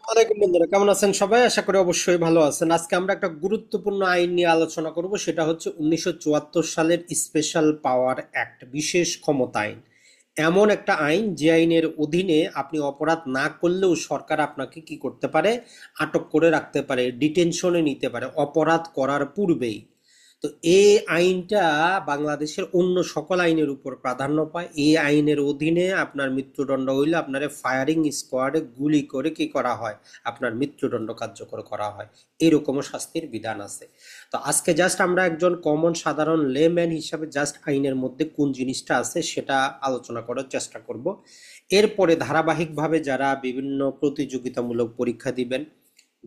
ওয়ালাইকুম বন্ধুরা, কেমন আছেন সবাই? আশা করি অবশ্যই ভালো আছেন। আজকে আমরা একটা গুরুত্বপূর্ণ আইন নিয়ে আলোচনা করব, সেটা হচ্ছে 1974 সালের স্পেশাল পাওয়ার অ্যাক্ট, বিশেষ ক্ষমতা আইন। এমন একটা আইন যে আইনের অধীনে আপনি অপরাধ না করলেও সরকার আপনাকে কি করতে পারে, আটক করে রাখতে পারে, ডিটেনশনে নিতে পারে অপরাধ করার পূর্বেই। তো এই আইনটা বাংলাদেশের অন্য সকল আইনের উপর প্রাধান্য পায়। এই আইনের অধীনে আপনার মৃত্যুদণ্ড হইলে আপনার ফায়ারিং স্কোয়াডে গুলি করে কি করা হয়, আপনার মৃত্যুদণ্ড কার্যকর করা হয়। এরকমও শাস্তির বিধান আছে। তো আজকে জাস্ট আমরা একজন কমন সাধারণ লেম্যান হিসাবে জাস্ট আইনের মধ্যে কোন জিনিসটা আছে সেটা আলোচনা করার চেষ্টা করব। এরপরে ধারাবাহিকভাবে যারা বিভিন্ন প্রতিযোগিতামূলক পরীক্ষা দিবেন,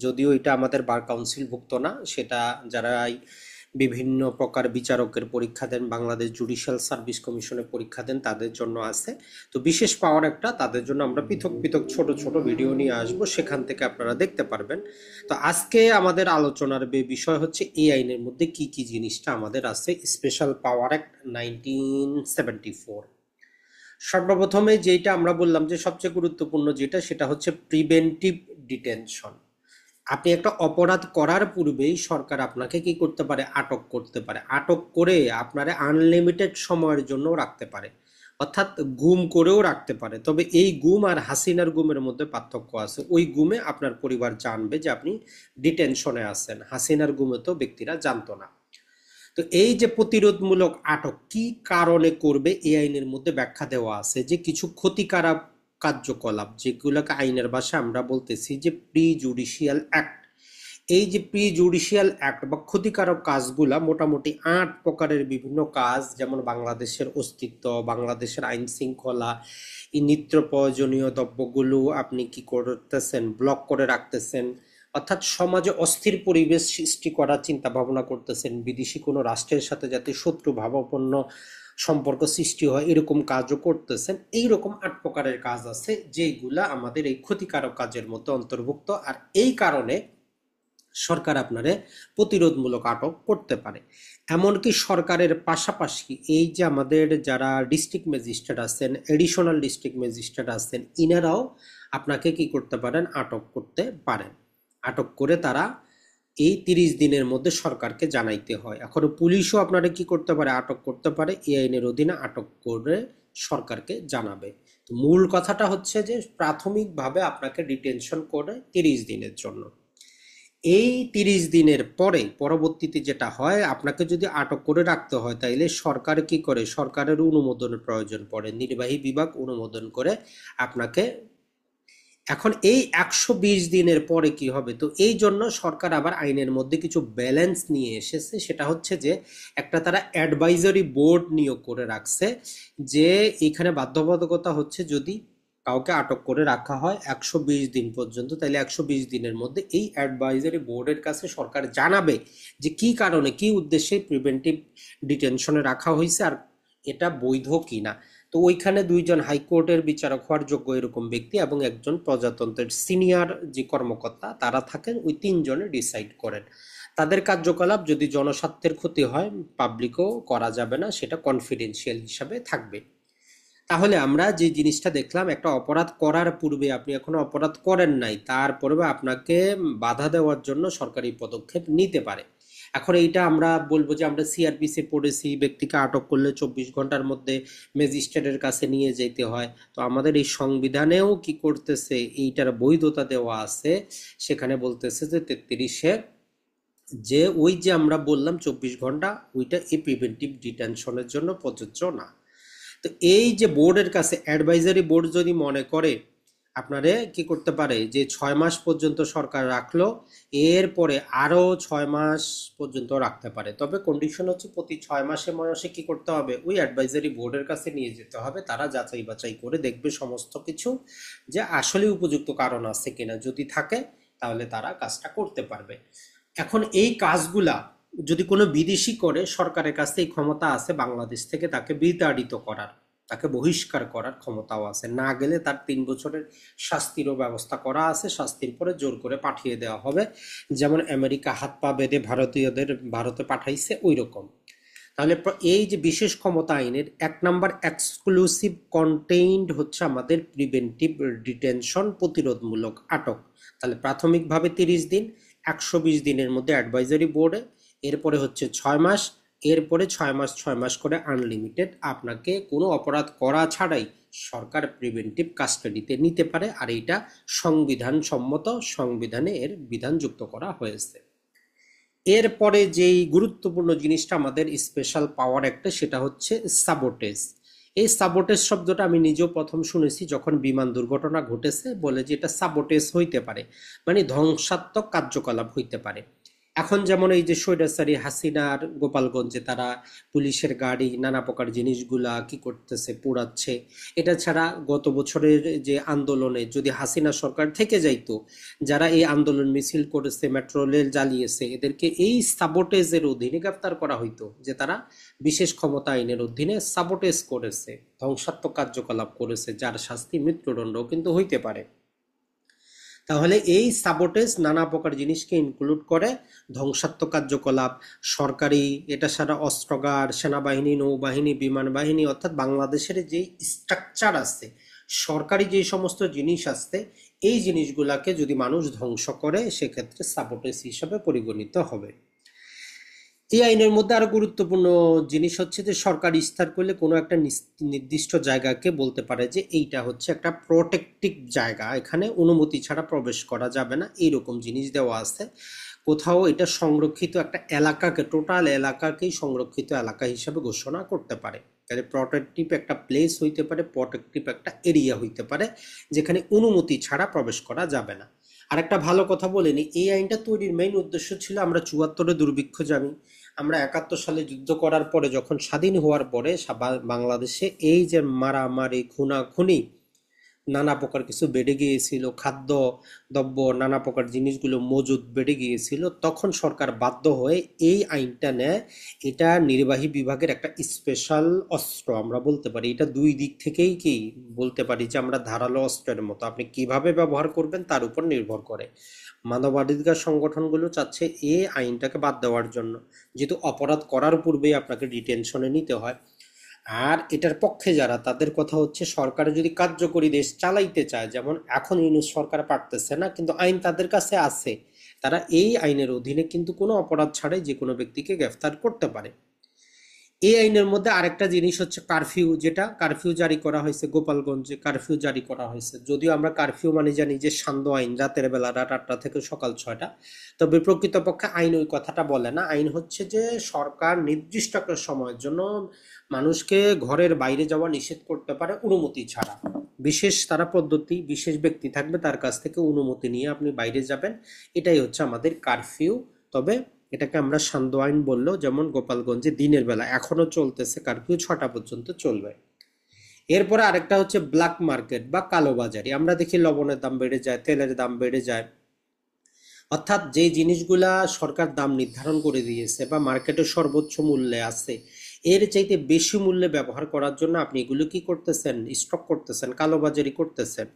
যদিও এটা আমাদের বার কাউন্সিলভুক্ত না, সেটা যারা বিভিন্ন প্রকার বিচারকের পরীক্ষা দেন, বাংলাদেশ জুডিশিয়াল সার্ভিস কমিশনের পরীক্ষা দেন, তাদের জন্য আছে। তো বিশেষ পাওয়ার একটা তাদের জন্য আমরা পৃথক পৃথক ছোট ছোট ভিডিও নিয়ে আসবো, সেখান থেকে আপনারা দেখতে পারবেন। তো আজকে আমাদের আলোচনার বিষয় হচ্ছে এই আইনের মধ্যে কি কি জিনিসটা আমাদের আছে। স্পেশাল পাওয়ার অ্যাক্ট 1974। সর্বপ্রথমে যেটা আমরা বললাম যে সবচেয়ে গুরুত্বপূর্ণ যেটা, সেটা হচ্ছে প্রিভেন্টিভ ডিটেনশন। আপনি একটা অপরাধ করার পূর্বেই সরকার আপনাকে কি করতে পারে, আটক করতে পারে। আটক করে আপনারা আনলিমিটেড সময়ের জন্য রাখতে পারে, অর্থাৎ গুম করেও রাখতে পারে। তবে এই গুম আর হাসিনার গুমের মধ্যে পার্থক্য আছে। ওই গুমে আপনার পরিবার জানবে যে আপনি ডিটেনশনে আছেন, হাসিনার গুমে তো ব্যক্তিরা জানতো না। তো এই যে প্রতিরোধমূলক আটক কি কারণে করবে, এই আইনের মধ্যে ব্যাখ্যা দেওয়া আছে যে কিছু ক্ষতিকারক কার্যকলাপ, যেগুলোকে আইনের ভাষায় আমরা বলতেছি যে প্রি জুডিশিয়াল অ্যাক্ট। এই যে প্রি জুডিশিয়াল অ্যাক্ট বা ক্ষতিকারক কাজগুলা মোটামুটি 8 প্রকারের বিভিন্ন কাজ, যেমন বাংলাদেশের অস্তিত্ব, বাংলাদেশের আইন শৃঙ্খলা, এই নিত্য প্রয়োজনীয় দ্রব্যগুলো আপনি কি করতেছেন, ব্লক করে রাখতেছেন, অর্থাৎ সমাজে অস্থির পরিবেশ সৃষ্টি করার চিন্তা ভাবনা করতেছেন, বিদেশি কোনো রাষ্ট্রের সাথে যাতে শত্রু ভাবাপন্ন সম্পর্ক সৃষ্টি হয় এরকম কাজও করতেছেন। এইরকম 8 প্রকারের কাজ আছে যেগুলা আমাদের এই ক্ষতিকারক কাজের মধ্যে অন্তর্ভুক্ত। আর এই কারণে সরকার আপনারে প্রতিরোধমূলক আটক করতে পারে। এমনকি সরকারের পাশাপাশি এই যে আমাদের যারা ডিস্ট্রিক্ট ম্যাজিস্ট্রেট আছেন, এডিশনাল ডিস্ট্রিক্ট ম্যাজিস্ট্রেট আছেন, ইনারাও আপনাকে কি করতে পারেন, আটক করতে পারেন। আটক করে তারা এই 30 দিনের মধ্যে সরকারকে জানাইতে হয়। এখন পুলিশও আপনারা কি করতে পারে, আটক করতে পারে। এই আইনের অধীনে আটক করে সরকারকে জানাবে। তো মূল কথাটা হচ্ছে যে প্রাথমিকভাবে আপনাকে ডিটেনশন করে 30 দিনের জন্য। এই 30 দিনের পরে পরবর্তীতে যেটা হয়, আপনাকে যদি আটক করে রাখতে হয় তাইলে সরকার কি করে, সরকারের অনুমোদনের প্রয়োজন পড়ে, নির্বাহী বিভাগ অনুমোদন করে আপনাকে। এখন এই 120 দিনের পরে কি হবে, তো এই জন্য সরকার আবার আইনের মধ্যে কিছু ব্যালেন্স নিয়ে এসেছে। সেটা হচ্ছে যে একটা তারা অ্যাডভাইজারি বোর্ড নিয়োগ করে রাখছে, যে এখানে বাধ্যবাধকতা হচ্ছে যদি কাউকে আটক করে রাখা হয় 120 দিন পর্যন্ত, তাহলে 120 দিনের মধ্যে এই অ্যাডভাইজারি বোর্ডের কাছে সরকার জানাবে যে কি কারণে, কি উদ্দেশ্যে প্রিভেন্টিভ ডিটেনশনে রাখা হয়েছে আর এটা বৈধ কিনা। তো ওইখানে দুইজন হাইকোর্টের বিচারক হওয়ার যোগ্য এরকম ব্যক্তি এবং একজন প্রজাতন্ত্রের সিনিয়র যে কর্মকর্তা তারা থাকেন, ওই তিনজনে ডিসাইড করেন। তাদের কার্যকলাপ যদি জনস্বার্থের ক্ষতি হয় পাবলিকও করা যাবে না, সেটা কনফিডেন্সিয়াল হিসাবে থাকবে। তাহলে আমরা যে জিনিসটা দেখলাম, একটা অপরাধ করার পূর্বে, আপনি এখনো অপরাধ করেন নাই, তারপরে আপনাকে বাধা দেওয়ার জন্য সরকারি পদক্ষেপ নিতে পারে। এখন এইটা আমরা বলবো যে আমরা সিআরপিসি পড়েছি, ব্যক্তিকে আটক করলে 24 ঘন্টার মধ্যে ম্যাজিস্ট্রেটের কাছে নিয়ে যেতে হয়। তো আমাদের এই সংবিধানেও কি করতেছে, এইটার বৈধতা দেওয়া আছে। সেখানে বলতেছে যে 33-এ, যে ওই যে আমরা বললাম 24 ঘন্টা, ওইটা এই প্রিভেন্টিভ ডিটেনশনের জন্য প্রযোজ্য না। তো এই যে বোর্ডের কাছে অ্যাডভাইজারি বোর্ড যদি মনে করে আপনারে কি করতে পারে, যে 6 মাস পর্যন্ত সরকার রাখলো, এরপরে আরো 6 মাস পর্যন্ত রাখতে পারে। তবে কন্ডিশন হচ্ছে প্রতি 6 মাসে মাসে কি করতে হবে, ওই অ্যাডভাইজারি বোর্ডের কাছে নিয়ে যেতে হবে। তারা যাচাই বাছাই করে দেখবে সমস্ত কিছু, যে আসলে উপযুক্ত কারণ আছে কিনা। যদি থাকে তাহলে তারা কাজটা করতে পারবে। এখন এই কাজগুলা যদি কোনো বিদেশি করে, সরকারের কাছে এই ক্ষমতা আছে বাংলাদেশ থেকে তাকে বিতাড়িত করার, তাকে বহিষ্কার করার ক্ষমতাও আছে। না গেলে তার 3 বছরের শাস্তিরও ব্যবস্থা করা আছে। শাস্তির পরে জোর করে পাঠিয়ে দেওয়া হবে, যেমন আমেরিকা হাত পা বেঁধে ভারতীয়দের ভারতে পাঠাইছে ওই রকম। তাহলে এই যে বিশেষ ক্ষমতা আইনের 1 নম্বর এক্সক্লুসিভ কন্টেইনড হচ্ছে আমাদের প্রিভেন্টিভ ডিটেনশন, প্রতিরোধমূলক আটক। তাহলে প্রাথমিকভাবে 30 দিন, 120 দিনের মধ্যে অ্যাডভাইজারি বোর্ডে, এরপরে হচ্ছে 6 মাস, এরপরে 6 মাস 6 মাস করে আনলিমিটেড আপনাকে কোনো অপরাধ করা ছাড়াই সরকার প্রিভেন্টিভ কাস্টাডিতে নিতে পারে। আর এটা সংবিধান সম্মত, সংবিধানে এর বিধান যুক্ত করা হয়েছে। এরপরে যেই গুরুত্বপূর্ণ জিনিসটা আমাদের স্পেশাল পাওয়ার একটা, সেটা হচ্ছে সাবোটেজ। এই সাবোটেজ শব্দটা আমি নিজেও প্রথম শুনেছি যখন বিমান দুর্ঘটনা ঘটেছে, বলে যে এটা সাবোটেজ হইতে পারে, মানে ধ্বংসাত্মক কার্যকলাপ হইতে পারে। এখন যেমন এই যে স্বৈরাচারী হাসিনার গোপালগঞ্জে তারা পুলিশের গাড়ি নানা প্রকার জিনিসগুলা কি করতেছে, পোড়াচ্ছে। এটা ছাড়া গত বছরের যে আন্দোলনে যদি হাসিনা সরকার থেকে যাইতো, যারা এই আন্দোলন মিছিল করেছে, মেট্রো রেল জ্বালিয়েছে, এদেরকে এই সাবোটেজের অধীনে গ্রেফতার করা হইতো, যে তারা বিশেষ ক্ষমতা আইনের অধীনে সাবোটেজ করেছে, ধ্বংসাত্মক কার্যকলাপ করেছে, যার শাস্তি মৃত্যুদণ্ডও কিন্তু হইতে পারে। তাহলে এই সাবোটেজ নানা প্রকার জিনিসকে ইনক্লুড করে, ধ্বংসাত্মক কার্যকলাপ, সরকারি, এটা ছাড়া অস্ত্রাগার, সেনাবাহিনী, নৌবাহিনী, বিমান বাহিনী, অর্থাৎ বাংলাদেশের যে স্ট্রাকচার আছে, সরকারি যে সমস্ত জিনিস আছে, এই জিনিসগুলাকে যদি মানুষ ধ্বংস করে সেক্ষেত্রে সাবোটেজ হিসাবে পরিগণিত হবে। এই আইনের মধ্যে আরো গুরুত্বপূর্ণ জিনিস হচ্ছে যে সরকার ইস্তার করলে কোনো একটা নির্দিষ্ট জায়গাকে বলতে পারে যে এইটা হচ্ছে একটা প্রোটেক্টিভ জায়গা, এখানে অনুমতি ছাড়া প্রবেশ করা যাবে না, এইরকম জিনিস দেওয়া আছে। কোথাও এটা সংরক্ষিত একটা এলাকাকে, টোটাল এলাকাকেই সংরক্ষিত এলাকা হিসাবে ঘোষণা করতে পারে। তাহলে প্রোটেক্টিভ একটা প্লেস হইতে পারে, প্রোটেক্টিভ একটা এরিয়া হইতে পারে, যেখানে অনুমতি ছাড়া প্রবেশ করা যাবে না। আরেকটা ভালো কথা বলিনি, এই আইনটা তৈরির মেইন উদ্দেশ্য ছিল, আমরা 74-এ দুর্ভিক্ষ জানি, আমরা 71 সালে যুদ্ধ করার পরে যখন স্বাধীন হওয়ার পরে বাংলাদেশে এই যে মারামারি, খুনাখুনি, নানা প্রকার কিছু বেড়ে গিয়েছিল, খাদ্য দ্রব্য নানা প্রকার জিনিসগুলো মজুদ বেড়ে গিয়েছিল, তখন সরকার বাধ্য হয়ে এই আইনটা নেয়। এটা নির্বাহী বিভাগের একটা স্পেশাল অস্ত্র আমরা বলতে পারি। এটা দুই দিক থেকেই কি বলতে পারি যে আমরা ধারালো অস্ত্রের মতো, আপনি কিভাবে ব্যবহার করবেন তার উপর নির্ভর করে। মানবাধিকার সংগঠনগুলো চাচ্ছে এই আইনটাকে বাদ দেওয়ার জন্য, যেহেতু অপরাধ করার পূর্বেই আপনাকে ডিটেনশনে নিতে হয়। আর এটার পক্ষে যারা, তাদের কথা হচ্ছে সরকার যদি কার্যকরী দেশ চালাইতে চায়, যেমন এখন ইউনূস সরকার পারতেছে না, কিন্তু আইন তাদের কাছে আছে, তারা এই আইনের অধীনে কিন্তু কোনো অপরাধ ছাড়াই যে কোনো ব্যক্তিকে গ্রেফতার করতে পারে। এই আইনের মধ্যে আরেকটা জিনিস হচ্ছে কারফিউ, যেটা কারফিউ জারি করা হয়েছে, গোপালগঞ্জে কারফিউ জারি করা হয়েছে। যদিও আমরা কারফিউ মানে জানি যে সান্ধ্য আইন, রাতের বেলা রাত 8টা থেকে সকাল 6টা, তবে প্রকৃতপক্ষে আইন ওই কথাটা বলে না। আইন হচ্ছে যে সরকার নির্দিষ্ট একটা সময়ের জন্য মানুষকে ঘরের বাইরে যাওয়া নিষেধ করতে পারে অনুমতি ছাড়া। বিশেষ তারা পদ্ধতি, বিশেষ ব্যক্তি থাকবে, তার কাছ থেকে অনুমতি নিয়ে আপনি বাইরে যাবেন, এটাই হচ্ছে আমাদের কারফিউ। তবে এটাকে আমরা সান্ধ্য আইন বললেও, যেমন গোপালগঞ্জে দিনের বেলা এখনো চলতেছে কারফিউ, 6টা পর্যন্ত চলবে। এরপরে আরেকটা হচ্ছে ব্ল্যাক মার্কেট বা কালোবাজারি। আমরা দেখি লবণের দাম বেড়ে যায়, তেলের দাম বেড়ে যায়, অর্থাৎ যে জিনিসগুলা সরকার দাম নির্ধারণ করে দিয়েছে বা মার্কেটের সর্বোচ্চ মূল্যে আছে, এর চাইতে বেশি মূল্যে ব্যবহার করার জন্য আপনি এগুলো কি করতেছেন, স্টক করতেছেন, কালোবাজারি করতেছেন।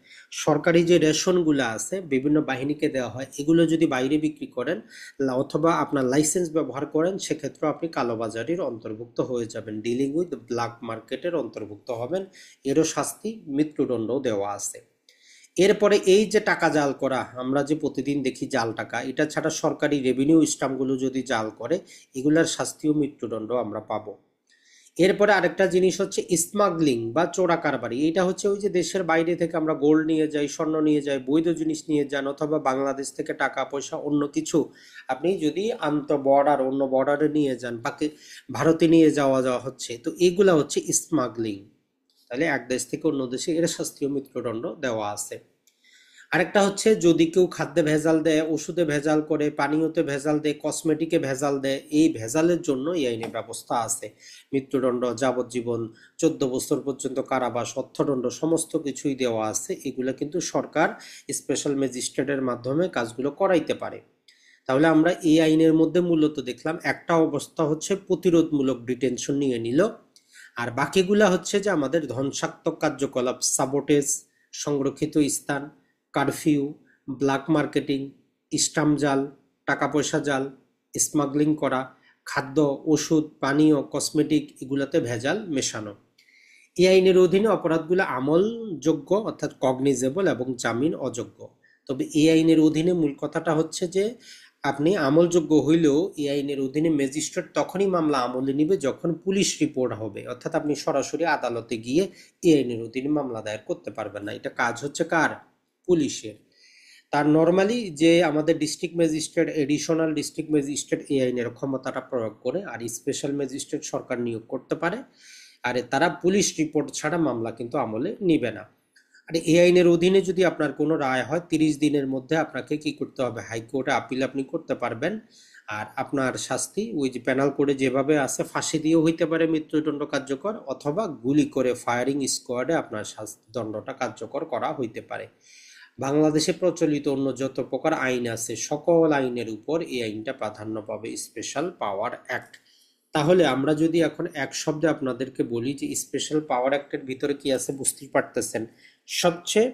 সরকারি যে রেশনগুলো আছে বিভিন্ন বাহিনীকে দেওয়া হয়, এগুলো যদি বাইরে বিক্রি করেন অথবা আপনার লাইসেন্স ব্যবহার করেন, সেক্ষেত্রে আপনি কালোবাজারির অন্তর্ভুক্ত হয়ে যাবেন, ডিলিং উইথ ব্ল্যাক মার্কেটের অন্তর্ভুক্ত হবেন। এরও শাস্তি, মৃত্যুদণ্ডও দেওয়া আছে। এরপরে এই যে টাকা জাল করা, আমরা যে প্রতিদিন দেখি জাল টাকা, এটা ছাড়া সরকারি রেভিনিউ স্ট্যাম্পগুলো যদি জাল করে, এগুলার শাস্তি ও মৃত্যুদণ্ড আমরা পাবো। এরপরে আরেকটা জিনিস হচ্ছে স্মাগলিং বা চোরা কারবারি। এটা হচ্ছে ওই যে দেশের বাইরে থেকে আমরা গোল্ড নিয়ে যাই, স্বর্ণ নিয়ে যাই, বৈধ জিনিস নিয়ে যান, অথবা বাংলাদেশ থেকে টাকা পয়সা অন্য কিছু আপনি যদি বর্ডার অন্য বর্ডারে নিয়ে যান, বাকি ভারতে নিয়ে যাওয়া হচ্ছে, তো এগুলা হচ্ছে স্মাগলিং। তাহলে এক দেশ থেকে অন্য দেশে এর শাস্তি ও মৃত্যুদণ্ড দেওয়া আছে। আরেকটা হচ্ছে যদি কেউ খাদ্যে ভেজাল দেয়, ওষুধে ভেজাল করে, পানীয়তে ভেজাল দেয়, কসমেটিকে ভেজাল দেয়, এই ভেজালের জন্য এই আইনে ব্যবস্থা আছে। মৃত্যুদণ্ড, যাবজ্জীবন, 14 বছর পর্যন্ত কারাবাস, অর্থদণ্ড, সমস্ত কিছুই দেওয়া আছে। এগুলো কিন্তু সরকার স্পেশাল ম্যাজিস্ট্রেটের মাধ্যমে কাজগুলো করাইতে পারে। তাহলে আমরা এই আইনের মধ্যে মূলত দেখলাম একটা অবস্থা হচ্ছে প্রতিরোধমূলক ডিটেনশন নিয়ে নিল, আর বাকিগুলা হচ্ছে যে আমাদের ধ্বংসাত্মক কার্যকলাপ, সাবোটেজ, সংরক্ষিত স্থান, কারফিউ, ব্ল্যাক মার্কেটিং, স্টাম্প জাল, টাকা পয়সা জাল, স্মাগলিং করা, খাদ্য, ওষুধ, পানীয়, কসমেটিক এগুলোতে ভেজাল মেশানো। এই আইনের অধীনে অপরাধগুলো আমলযোগ্য অর্থাৎ কগনিজেবল এবং জামিন অযোগ্য। তবে এই আইনের অধীনে মূল কথাটা হচ্ছে যে আপনি আমলযোগ্য হইলেও এই আইনের অধীনে ম্যাজিস্ট্রেট তখনই মামলা আমলে নিবে যখন পুলিশ রিপোর্ট হবে, অর্থাৎ আপনি সরাসরি আদালতে গিয়ে এই আইনের অধীনে মামলা দায়ের করতে পারবেন না। এটা কাজ হচ্ছে কার? পুলিশের। তার নর্মালি যে আমাদের district magistrate, additional district magistrate এই আইনের ক্ষমতাটা প্রয়োগ করে, আর স্পেশাল ম্যাজিস্ট্রেট সরকার নিয়োগ করতে পারে। আর তারা পুলিশ রিপোর্ট ছাড়া মামলা কিন্তু আমলে নিবে না। আর এই আইনের অধীনে যদি আপনার কোনো রায় হয় 30 দিনের মধ্যে আপনাকে কি করতে হবে? হাইকোর্টে আপিল আপনি করতে পারবেন। আর আপনার শাস্তি ওই যে পেনাল কোডে যেভাবে আছে, ফাঁসি দিয়েও হইতে পারে মৃত্যুদণ্ড কার্যকর, অথবা গুলি করে ফায়ারিং স্কোয়াডে আপনার শাস্তি দণ্ডটা কার্যকর করা হইতে পারে। বাংলাদেশে প্রচলিত অন্য যত প্রকার আইন আছে সকল আইনের উপর এই আইনটা প্রাধান্য পাবে, স্পেশাল পাওয়ার অ্যাক্ট। তাহলে আমরা যদি এখন এক শব্দে আপনাদেরকে বলি যে স্পেশাল পাওয়ার অ্যাক্টের ভিতরে কি আছে বুঝতেই পারতেছেন। সবচেয়ে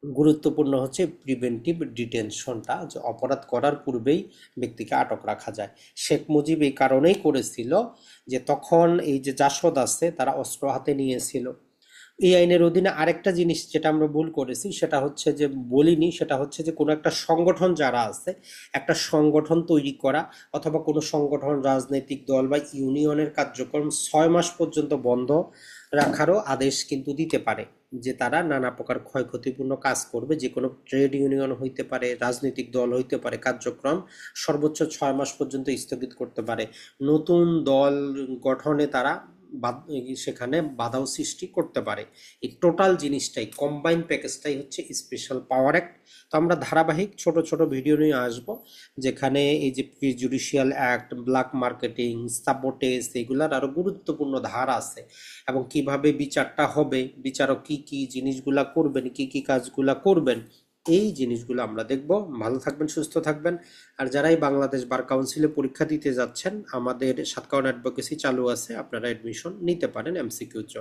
গুরুত্বপূর্ণ হচ্ছে প্রিভেন্টিভ ডিটেনশনটা, যে অপরাধ করার পূর্বেই ব্যক্তিকে আটক রাখা যায়। শেখ মুজিব এই কারণেই করেছিল যে তখন এই যে জাসদ আছে তারা অস্ত্র হাতে নিয়েছিল। এই আইনের অধীনে আরেকটা জিনিস যেটা আমরা ভুল করেছি সেটা হচ্ছে যে বলিনি, সেটা হচ্ছে যে কোনো একটা সংগঠন যারা আছে, একটা সংগঠন তৈরি করা অথবা কোনো সংগঠন, রাজনৈতিক দল বা ইউনিয়নের কার্যক্রম 6 মাস পর্যন্ত বন্ধ রাখারও আদেশ কিন্তু দিতে পারে, যে তারা নানা প্রকার ক্ষয়ক্ষতিপূর্ণ কাজ করবে। যে কোনো ট্রেড ইউনিয়ন হইতে পারে, রাজনৈতিক দল হইতে পারে, কার্যক্রম সর্বোচ্চ 6 মাস পর্যন্ত স্থগিত করতে পারে। নতুন দল গঠনে তারা সেখানে বাধাও সৃষ্টি করতে পারে। এই টোটাল জিনিসটাই, কম্বাইন প্যাকেজটাই হচ্ছে স্পেশাল পাওয়ার অ্যাক্ট। তো আমরা ধারাবাহিক ছোট ছোট ভিডিও নিয়ে আসব, যেখানে এই যে judicial act, black marketing, sabotage, এগুলার আরো গুরুত্বপূর্ণ ধারা আছে, এবং কিভাবে বিচারটা হবে, বিচারক কি কি জিনিসগুলা করবেন, কি কি কাজগুলা করবেন, এই জিনিসগুলো আমরা দেখব। ভালো থাকবেন, সুস্থ থাকবেন। আর যারাই বাংলাদেশ বার কাউন্সিলে পরীক্ষা দিতে যাচ্ছেন, আমাদের সাতকাউন অ্যাডভোকেসি চালু আছে, আপনারা অ্যাডমিশন নিতে পারেন এমসিকিউর জন্য।